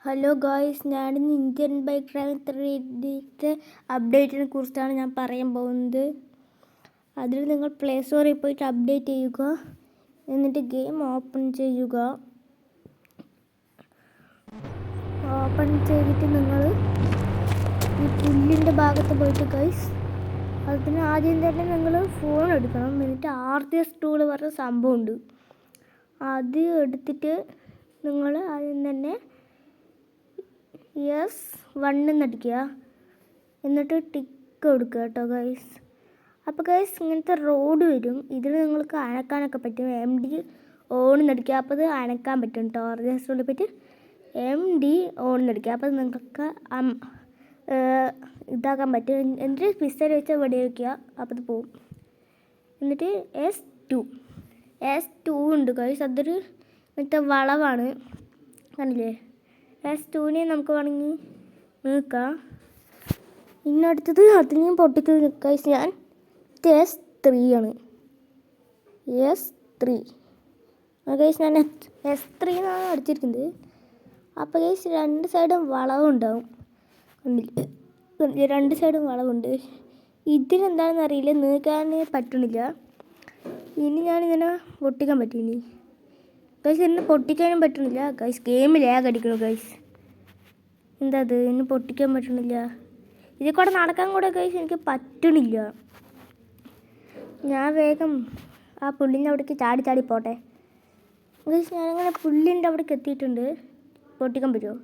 Hello guys, ഞാനിന്ന് Indian bike driving 3ന്റെ അപ്ഡേറ്റിനെ കുറിച്ചാണ് ഞാൻ പറയാൻ പോകുന്നത്. അതിൽ നിങ്ങൾ പ്ലേ സ്റ്റോറിൽ പോയിട്ട് അപ്ഡേറ്റ് ചെയ്യുക, എന്നിട്ട് ഗെയിം ഓപ്പൺ ചെയ്യുക. ഓപ്പൺ ചെയ്തിട്ട് നിങ്ങൾ ഈ പുല്ലിൻ്റെ ഭാഗത്ത് പോയിട്ട് ഗൈസ്, അതിന് ആദ്യം തന്നെ നിങ്ങൾ ഫോൺ എടുക്കണം. എന്നിട്ട് RTS ടൂൾ പറഞ്ഞ സംഭവമുണ്ട്, അത് എടുത്തിട്ട് നിങ്ങൾ ആദ്യം തന്നെ S1 എന്നടിക്കുക, എന്നിട്ട് ടിക്ക് കൊടുക്കുക കേട്ടോ ഗൈസ്. അപ്പോൾ ഗൈസ് ഇങ്ങനത്തെ റോഡ് വരും. ഇതിൽ നിങ്ങൾക്ക് അനക്കാനൊക്കെ പറ്റും. MD ഓൺ എന്നടിക്കുക, അപ്പോൾ അത് അനക്കാൻ പറ്റും കേട്ടോ. RSൽ പറ്റി MD ഓൺ എന്നടിക്കുക, അപ്പോൾ നിങ്ങൾക്ക് ഇതാക്കാൻ പറ്റും. എന്നിട്ട് പിസ്റ്റൽ വെച്ച് വെടി വയ്ക്കുക, അപ്പോൾ അത് പോവും. എന്നിട്ട് S2 ഉണ്ട് ഗൈസ്, അതൊരു മറ്റേ വളവാണ്, കണ്ടില്ലേ? S2നെ നമുക്ക് വേണമെങ്കിൽ നീക്കാം. ഇന്നടുത്തത് അതിനെയും പൊട്ടിച്ച് ഗൈസ്. ഞാൻ S3 ആണ്, S3 ഗൈസ്. ഞാൻ S3 എന്നാണ് അടിച്ചിരിക്കുന്നത്. അപ്പോൾ ഗൈസ് രണ്ട് സൈഡും വളവുണ്ടാവും, കണ്ടില്ലേ? രണ്ട് സൈഡും വളവുണ്ട്. ഇതിനെന്താണെന്ന് അറിയില്ല, നീക്കാൻ പറ്റണില്ല. ഇനി ഞാനിങ്ങനെ പൊട്ടിക്കാൻ പറ്റും. ഇനി ഗൈസ് എന്നെ പൊട്ടിക്കാനും പറ്റണില്ല ഗൈസ്. ഗെയിം ലാഗ് അടിക്കണം ഗൈസ്. എന്താ അത്, എന്നെ പൊട്ടിക്കാൻ പറ്റണില്ല. ഇതിൽ കൂടെ നടക്കാൻ കൂടെ ഗൈസ് എനിക്ക് പറ്റണില്ല. ഞാൻ വേഗം ആ പുല്ലിൻ്റെ അവിടേക്ക് ചാടി പോട്ടെ ഗൈസ്. ഞാനങ്ങനെ പുല്ലിൻ്റെ അവിടേക്ക് എത്തിയിട്ടുണ്ട്. പൊട്ടിക്കാൻ പറ്റുമോ?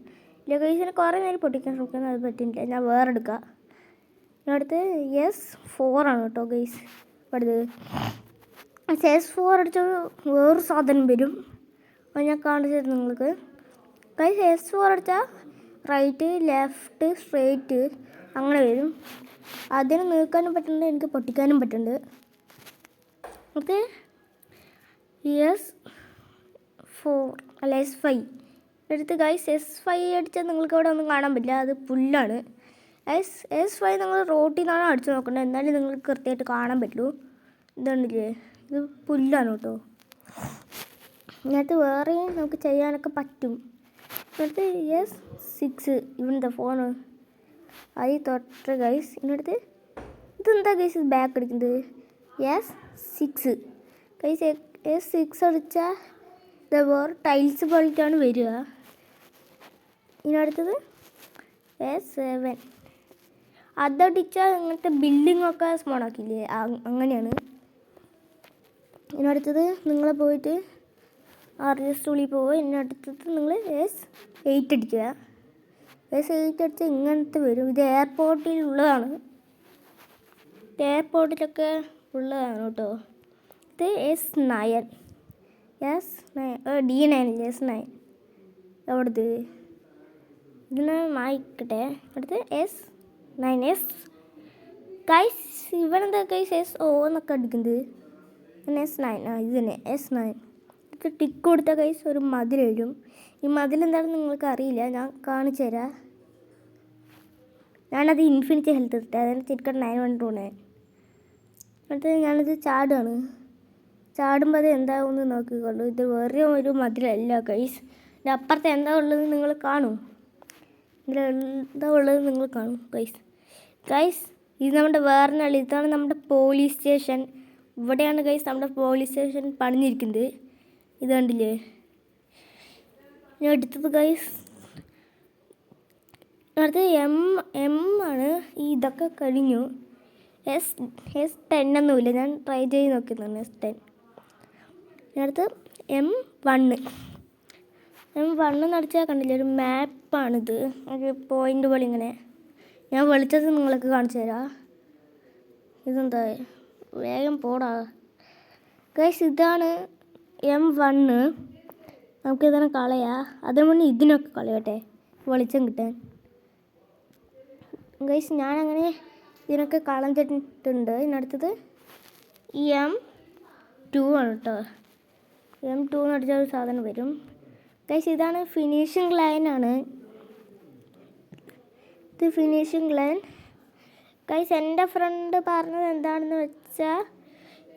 ഇല്ല ഗൈസ്, എന്നെ കുറേ നേരം പൊട്ടിക്കാൻ ശ്രമിക്കുന്നത് അത് പറ്റുന്നില്ല. ഞാൻ വേറെ എടുക്കാം. അടുത്ത് S4 ആണ് കേട്ടോ ഗൈസ്. അടുത്ത് S4 അടിച്ച വേറൊരു സാധനം വരും, അത് ഞാൻ കാണിച്ചു തരുന്നു നിങ്ങൾക്ക് ഗൈസ്. S4 അടിച്ചാൽ റൈറ്റ് ലെഫ്റ്റ് സ്ട്രെയിറ്റ് അങ്ങനെ വരും. അതിന് നീക്കാനും പറ്റുന്നുണ്ട്, എനിക്ക് പൊട്ടിക്കാനും പറ്റുന്നുണ്ട്. ഓക്കെ, S4 അല്ല S5 എടുത്ത് ഗൈസ്. S5 അടിച്ചാൽ നിങ്ങൾക്ക് ഇവിടെ ഒന്നും കാണാൻ പറ്റില്ല, അത് പുല്ലാണ്. S5 നിങ്ങൾ റോട്ടിൽ നിന്നാണ് അടിച്ചു നോക്കേണ്ടത്, എന്നാലും നിങ്ങൾക്ക് കൃത്യമായിട്ട് കാണാൻ പറ്റുള്ളൂ. ഇതുണ്ടല്ലേ, ഇത് പുല്ലാണ് കേട്ടോ. ഇതിനകത്ത് വേറെയും നമുക്ക് ചെയ്യാനൊക്കെ പറ്റും. എന്നിട്ട് S6 ഇവൻ്റെ ഫോണ് ആയി തൊട്ട് ഗൈസ്. ഇതിനടുത്ത് ഇതെന്താ ഗൈസ് ബാക്ക് അടിക്കുന്നത്? S6 guys. S6 അടിച്ചാൽ വേറെ ടൈൽസ് പോയിട്ടാണ് വരിക. ഇതിനടുത്തത് S7 അതടിച്ചാൽ ഇങ്ങനത്തെ ബിൽഡിങ്ങൊക്കെ സ്മോണാക്കില്ലേ, അങ്ങനെയാണ്. ഇതിനടുത്തത് നിങ്ങൾ പോയിട്ട് RS ടൂളിൽ പോവുക. ഇതിനടുത്തത് നിങ്ങൾ S8 അടിക്കുക. S8 അടിച്ചാൽ ഇങ്ങനത്തെ വരും. ഇത് എയർപോർട്ടിലുള്ളതാണ്, എയർപോർട്ടിലൊക്കെ ഉള്ളതാണ് കേട്ടോ. ഇത് S9 D9 S9 എവിടുത്ത് ഇതിനെ വായിക്കട്ടെ. അടുത്ത് S9 ഗൈസ്. ഇവനെന്താ ഗൈസ് SO എന്നൊക്കെ അടിക്കുന്നത്? S9 ഇത് തന്നെ S9. ഇത് ടിക്ക് കൊടുത്ത ഗൈസ് ഒരു മതിൽ വരും. ഈ മതിൽ എന്താണെന്ന് നിങ്ങൾക്ക് അറിയില്ല, ഞാൻ കാണിച്ചു തരാം. ഞാനത് ഇൻഫിനിറ്റി ഹെൽത്ത് ഇട്ടേ, അതായത് ചിക്കൻ 912. എന്നിട്ട് ഞാനത് ചാടുകയാണ്. ചാടുമ്പോൾ അത് എന്താകുമെന്ന് നോക്കിക്കൊള്ളു. ഇത് വേറെ ഒരു മതിലല്ല ഗൈസ്. ഇതിൻ്റെ അപ്പുറത്ത് എന്താ ഉള്ളത് നിങ്ങൾ കാണും. ഇതിലെന്താ ഉള്ളത് നിങ്ങൾ കാണും ഗൈസ്. ഇത് നമ്മുടെ വേറെ നാൾ, ഇതാണ് നമ്മുടെ പോലീസ് സ്റ്റേഷൻ. ഇവിടെയാണ് ഗൈസ് നമ്മുടെ പോലീസ് സ്റ്റേഷൻ പണിഞ്ഞിരിക്കുന്നത്. ഇത് കണ്ടില്ലേ? ഞാൻ എടുത്തത് ഗൈസ്. അടുത്ത് M ആണ്. ഇതൊക്കെ കഴിഞ്ഞു. S10 ഒന്നുമില്ല, ഞാൻ ട്രൈ ചെയ്ത് നോക്കിയതാണ് S10. അടുത്ത് M1 നടിച്ചാൽ കണ്ടില്ലേ, ഒരു മാപ്പാണിത്. ഒരു പോയിൻ്റ് പോലെ ഇങ്ങനെ. ഞാൻ വെളിച്ചത് നിങ്ങൾക്ക് കാണിച്ചു തരാം. ഇതെന്താ, വേഗം പോടാ ഗൈസ്. ഇതാണ് M1. നമുക്കിതിനെ കളയാം. അതിന് മുന്നേ ഇതിനൊക്കെ കളയട്ടെ, വെളിച്ചം കിട്ടാൻ ഗൈസ്. ഞാനങ്ങനെ ഇതിനൊക്കെ കളഞ്ഞിട്ടുണ്ട്. ഇതിനടുത്തത് M2 ആണ് കേട്ടോ. M2 എന്ന് അടിച്ച ഒരു സാധനം വരും ഗൈസ്. ഇതാണ് ഫിനിഷിംഗ് ലൈനാണ്. ഇത് ഫിനിഷിംഗ് ലൈൻ ഗൈസ്. എൻ്റെ ഫ്രണ്ട് പറഞ്ഞത് എന്താണെന്ന് വെച്ചാൽ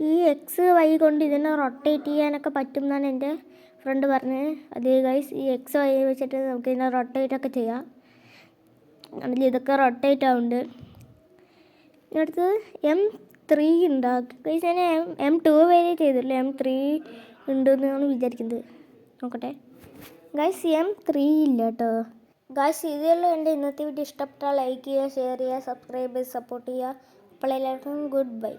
ഈ XY കൊണ്ട് ഇതിനെ റൊട്ടേറ്റ് ചെയ്യാനൊക്കെ പറ്റും എന്നാണ് എൻ്റെ ഫ്രണ്ട് പറഞ്ഞ്. അത് ഗൈസ് ഈ എക്സ് വൈ വെച്ചിട്ട് നമുക്ക് ഇതിനെ റൊട്ടേറ്റ് ഒക്കെ ചെയ്യാം. അതിൽ ഇതൊക്കെ റൊട്ടേറ്റ് ആവുന്നുണ്ട്. അടുത്തത് M3 ഉണ്ടാക്കി ഗൈസ്. ഞാൻ M2 വരെ ചെയ്തിട്ടില്ല, M3 ഉണ്ടെന്നാണ് വിചാരിക്കുന്നത്. നോക്കട്ടെ ഗൈസ്, M3 ഇല്ല കേട്ടോ. ഗൈസ് ഇതുള്ള എൻ്റെ ഇന്നത്തെ വീഡിയോ ഇഷ്ടപ്പെട്ടാൽ ലൈക്ക് ചെയ്യുക, ഷെയർ ചെയ്യുക, സബ്സ്ക്രൈബ് ചെയ്ത് സപ്പോർട്ട് ചെയ്യുക. അപ്പോൾ എല്ലാവർക്കും ഗുഡ് ബൈ.